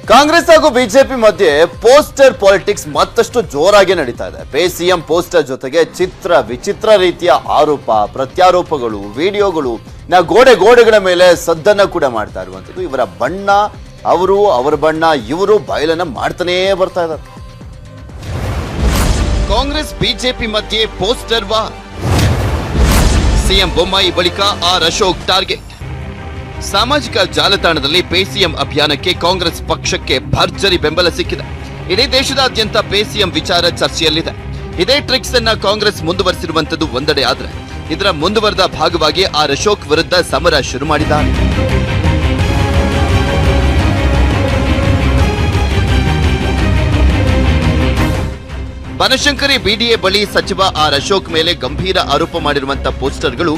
ಕಾಂಗ್ರೆಸ್ ಹಾಗೂ ಬಿಜೆಪಿ ಮಧ್ಯೆ poster politics ಮತ್ತಷ್ಟು ಜೋರಾಗಿ ನಡೀತಾ ಇದೆ. ಪೇ ಸಿಎಂ ಪೋಸ್ಟರ್ ಜೊತೆಗೆ ವಿಚಿತ್ರ ರೀತಿಯ ಆರೋಪ ಪ್ರತ್ಯಾರೋಪಗಳು ವಿಡಿಯೋಗಳು ಗೋಡೆಗಳ ಮೇಲೆ ಸದ್ದನ್ನ ಕೂಡ ಮಾಡ್ತಾ ಇರುವಂತದ್ದು. ಇವರ ಬಣ್ಣ ಅವರ ಬಣ್ಣ ಇವರು ಬಯಲನ್ನ ಮಾಡ್ತಾನೇ ಬರ್ತಾ ಇದ್ದಾರೆ. ಕಾಂಗ್ರೆಸ್ ಬಿಜೆಪಿ ಮಧ್ಯೆ ಪೋಸ್ಟರ್ ವಾರ್. ಸಿಎಂ ಬೊಮ್ಮಾಯಿ ಬಳಿಕ ಆರ್ ಅಶೋಕ್ ಟಾರ್ಗೆಟ್. ಸಾಮಾಜಿಕ ಜಾಲತಾಣದಲ್ಲಿ ಪೇ ಸಿಎಂ ಅಭಿಯಾನಕ್ಕೆ ಕಾಂಗ್ರೆಸ್ ಪಕ್ಷಕ್ಕೆ ಭರ್ಜರಿ ಬೆಂಬಲ ಸಿಕ್ಕಿದೆ. ಇಡೀ ದೇಶದಾದ್ಯಂತ ಪೇ ಸಿಎಂ ವಿಚಾರ ಚರ್ಚೆಯಲ್ಲಿದೆ. ಇದೇ ಟ್ರಿಕ್ಸ್ ಅನ್ನ ಕಾಂಗ್ರೆಸ್ ಮುಂದುವರೆಸಿರುವಂತದ್ದು ಒಂದೆಡೆ ಆದ್ರೆ, ಇದರ ಮುಂದುವರೆದ ಭಾಗವಾಗಿ ಆರ್ ಅಶೋಕ್ ವಿರುದ್ಧ ಸಮರ ಶುರು ಮಾಡಿದ್ದಾರೆ. ಬನಶಂಕರಿ ಬಿಡಿಎ ಬಳಿ ಸಚಿವ ಆರ್ ಅಶೋಕ್ ಮೇಲೆ ಗಂಭೀರ ಆರೋಪ ಮಾಡಿರುವಂತಹ ಪೋಸ್ಟರ್ಗಳು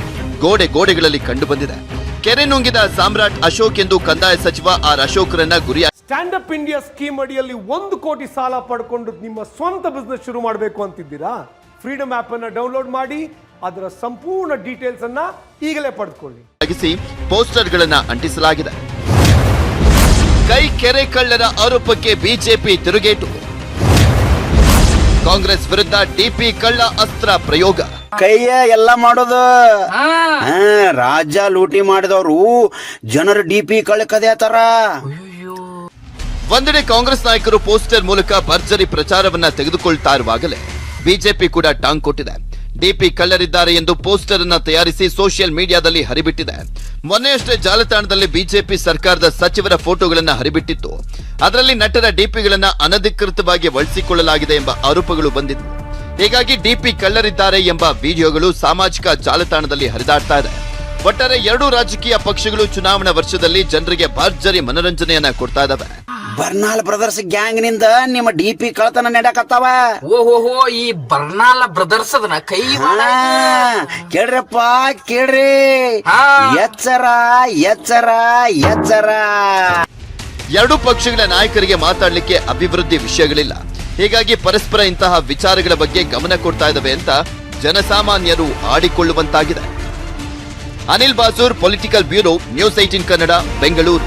ಗೋಡೆಗಳಲ್ಲಿ ಕಂಡು ಬಂದಿದೆ. ಕೆರೆ ನುಂಗಿದ ಸಾಮ್ರಾಟ್ ಅಶೋಕ್ ಎಂದು ಕಂದಾಯ ಸಚಿವ ಆರ್ ಅಶೋಕ್ರನ್ನ ಗುರಿ. ಸ್ಟ್ಯಾಂಡ್ ಅಪ್ ಇಂಡಿಯಾ ಸ್ಕೀಮ್ ಅಡಿಯಲ್ಲಿ 1 ಕೋಟಿ ಸಾಲ ಪಡ್ಕೊಂಡು ನಿಮ್ಮ ಸ್ವಂತ ಬಿಸ್ನೆಸ್ ಶುರು ಮಾಡಬೇಕು ಅಂತಿದ್ದೀರಾ? ಫ್ರೀಡಮ್ ಆಪ್ ಅನ್ನು ಡೌನ್ಲೋಡ್ ಮಾಡಿ ಅದರ ಸಂಪೂರ್ಣ ಡೀಟೇಲ್ಸ್ ಅನ್ನ ಈಗಲೇ ಪಡೆದುಕೊಳ್ಳಿ. ಪೋಸ್ಟರ್ಗಳನ್ನ ಅಂಟಿಸಲಾಗಿದೆ. ಕೆರೆ ಕಳ್ಳರ ಆರೋಪಕ್ಕೆ ಬಿಜೆಪಿ ತಿರುಗೇಟು. ಕಾಂಗ್ರೆಸ್ ವಿರುದ್ಧ ಡಿಪಿ ಕಳ್ಳ ಅಸ್ತ್ರ ಪ್ರಯೋಗ. ಕೈಯ ಎಲ್ಲ ಮಾಡೋದು ರಾಜ್ಯ ಲೂಟಿ ಮಾಡಿದವರು ಜನರ ಡಿಪಿ ಕಳ್ಕದೇತಾರ. ಒಂದೆಡೆ ಕಾಂಗ್ರೆಸ್ ನಾಯಕರು ಪೋಸ್ಟರ್ ಮೂಲಕ ಭರ್ಜರಿ ಪ್ರಚಾರವನ್ನ ತೆಗೆದುಕೊಳ್ತಾ ಇರುವಾಗಲೇ ಬಿಜೆಪಿ ಕೂಡ ಟಾಂಗ್ ಕೊಟ್ಟಿದೆ. ಡಿಪಿ ಕಳ್ಳರಿದ್ದಾರೆ ಎಂದು ಪೋಸ್ಟರ್ ಅನ್ನ ತಯಾರಿಸಿ ಸೋಷಿಯಲ್ ಮೀಡಿಯಾದಲ್ಲಿ ಹರಿಬಿಟ್ಟಿದೆ. ಮೊನ್ನೆಯಷ್ಟೇ ಜಾಲತಾಣದಲ್ಲಿ ಬಿಜೆಪಿ ಸರ್ಕಾರದ ಸಚಿವರ ಫೋಟೋಗಳನ್ನ ಹರಿಬಿಟ್ಟಿತ್ತು. ಅದರಲ್ಲಿ ನಟರ ಡಿಪಿಗಳನ್ನ ಅನಧಿಕೃತವಾಗಿ ಬಳಸಿಕೊಳ್ಳಲಾಗಿದೆ ಎಂಬ ಆರೋಪಗಳು ಬಂದಿತ್ತು. ಹೀಗಾಗಿ ಡಿಪಿ ಕಳ್ಳರಿದ್ದಾರೆ ಎಂಬ ವಿಡಿಯೋಗಳು ಸಾಮಾಜಿಕ ಜಾಲತಾಣದಲ್ಲಿ ಹರಿದಾಡ್ತಾ ಇದೆ. ಒಟ್ಟಾರೆ ಎರಡೂ ರಾಜಕೀಯ ಪಕ್ಷಗಳು ಚುನಾವಣಾ ವರ್ಷದಲ್ಲಿ ಜನರಿಗೆ ಭರ್ಜರಿ ಮನೋರಂಜನೆಯನ್ನ ಕೊಡ್ತಾ ಇದಾವೆ. ಬರ್ನಾಲ್ ಬ್ರದರ್ಸ್ ಗ್ಯಾಂಗ್ ನಿಂದ ನಿಮ್ಮ ಡಿಪಿ ಕಳತನ ನಡೆಯಕತ್ತಾವ. ಓಹೋ, ಈ ಬರ್ನಾಲ್ ಬ್ರದರ್ಸ್ ಅದನ್ನ ಕೈ ಕೇಳ್ರಪ್ಪ ಕೇಳ್ರಿ. ಎಚ್ಚರ ಎಚ್ಚರ ಎಚ್ಚರ. ಎರಡೂ ಪಕ್ಷಗಳ ನಾಯಕರಿಗೆ ಮಾತಾಡ್ಲಿಕ್ಕೆ ಅಭಿವೃದ್ಧಿ ವಿಷಯಗಳಿಲ್ಲ. ಹೀಗಾಗಿ ಪರಸ್ಪರ ಇಂತಹ ವಿಚಾರಗಳ ಬಗ್ಗೆ ಗಮನ ಕೊಡ್ತಾ ಇದ್ದಾವೆ ಅಂತ ಜನಸಾಮಾನ್ಯರು ಆಡಿಕೊಳ್ಳುವಂತಾಗಿದೆ. Anil Basur, political bureau, news 18 Kannada, Bengaluru.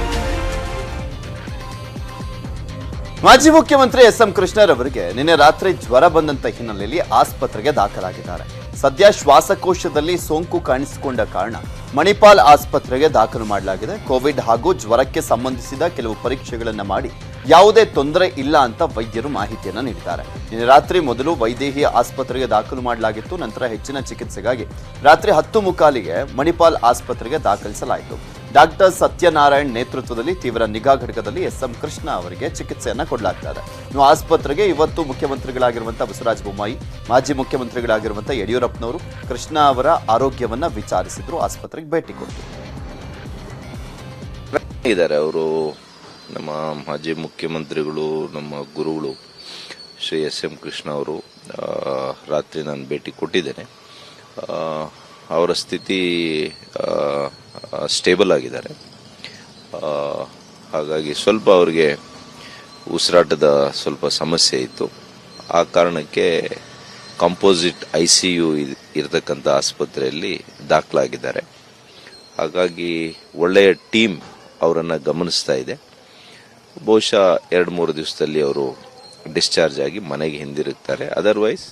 ಮಾಜಿ ಮುಖ್ಯಮಂತ್ರಿ ಎಸ್.ಎಂ. ಕೃಷ್ಣರವರಿಗೆ ನಿನ್ನೆ ರಾತ್ರಿ ಜ್ವರ ಬಂದಂತ ಹಿನ್ನೆಲೆಯಲ್ಲಿ ಆಸ್ಪತ್ರೆಗೆ ದಾಖಲಾಗಿದ್ದಾರೆ. ಸದ್ಯ ಶ್ವಾಸಕೋಶದಲ್ಲಿ ಸೋಂಕು ಕಾಣಿಸಿಕೊಂಡ ಕಾರಣ ಮಣಿಪಾಲ್ ಆಸ್ಪತ್ರೆಗೆ ದಾಖಲು ಮಾಡಲಾಗಿದೆ. ಕೋವಿಡ್ ಹಾಗೂ ಜ್ವರಕ್ಕೆ ಸಂಬಂಧಿಸಿದ ಕೆಲವು ಪರೀಕ್ಷೆಗಳನ್ನು ಮಾಡಿ ಯಾವುದೇ ತೊಂದರೆ ಇಲ್ಲ ಅಂತ ವೈದ್ಯರು ಮಾಹಿತಿಯನ್ನು ನೀಡಿದ್ದಾರೆ. ನಿನ್ನೆ ರಾತ್ರಿ ಮೊದಲು ವೈದೇಹಿ ಆಸ್ಪತ್ರೆಗೆ ದಾಖಲು ಮಾಡಲಾಗಿತ್ತು. ನಂತರ ಹೆಚ್ಚಿನ ಚಿಕಿತ್ಸೆಗಾಗಿ ರಾತ್ರಿ 10:45ಗೆ ಮಣಿಪಾಲ್ ಆಸ್ಪತ್ರೆಗೆ ದಾಖಲಿಸಲಾಯಿತು. ಡಾಕ್ಟರ್ ಸತ್ಯನಾರಾಯಣ್ ನೇತೃತ್ವದಲ್ಲಿ ತೀವ್ರ ನಿಗಾ ಘಟಕದಲ್ಲಿ ಎಸ್.ಎಂ. ಕೃಷ್ಣ ಅವರಿಗೆ ಚಿಕಿತ್ಸೆಯನ್ನ ಕೊಡಲಾಗ್ತಾ ಇದೆ. ಇನ್ನು ಆಸ್ಪತ್ರೆಗೆ ಇವತ್ತು ಮುಖ್ಯಮಂತ್ರಿಗಳಾಗಿರುವಂತಹ ಬಸವರಾಜ ಬೊಮ್ಮಾಯಿ, ಮಾಜಿ ಮುಖ್ಯಮಂತ್ರಿಗಳಾಗಿರುವಂತಹ ಯಡಿಯೂರಪ್ಪನವರು ಕೃಷ್ಣ ಅವರ ಆರೋಗ್ಯವನ್ನ ವಿಚಾರಿಸಿದ್ರು. ಆಸ್ಪತ್ರೆಗೆ ಭೇಟಿ ಕೊಟ್ಟರು. ಅವರು ನಮ್ಮ ಮಾಜಿ ಮುಖ್ಯಮಂತ್ರಿಗಳು, ನಮ್ಮ ಗುರುಗಳು ಶ್ರೀ ಎಸ್.ಎಂ. ಕೃಷ್ಣ ಅವರು ರಾತ್ರಿ ನಾನು ಭೇಟಿ ಕೊಟ್ಟಿದ್ದೇನೆ. ಅವರ ಸ್ಥಿತಿ ಸ್ಟೇಬಲ್ ಆಗಿದ್ದಾರೆ. ಹಾಗಾಗಿ ಸ್ವಲ್ಪ ಅವರಿಗೆ ಉಸಿರಾಟದ ಸ್ವಲ್ಪ ಸಮಸ್ಯೆ ಇತ್ತು. ಆ ಕಾರಣಕ್ಕೆ ಕಂಪೋಸಿಟ್ ICU ಇರತಕ್ಕಂಥ ಆಸ್ಪತ್ರೆಯಲ್ಲಿ ದಾಖಲಾಗಿದ್ದಾರೆ. ಹಾಗಾಗಿ ಒಳ್ಳೆಯ ಟೀಮ್ ಅವರನ್ನು ಗಮನಿಸ್ತಾ ಇದೆ. ಬಹುಶಃ 2-3 ದಿವಸದಲ್ಲಿ ಅವರು ಡಿಸ್ಚಾರ್ಜ್ ಆಗಿ ಮನೆಗೆ ಹಿಂದಿರುಗ್ತಾರೆ. ಅದರ್ವೈಸ್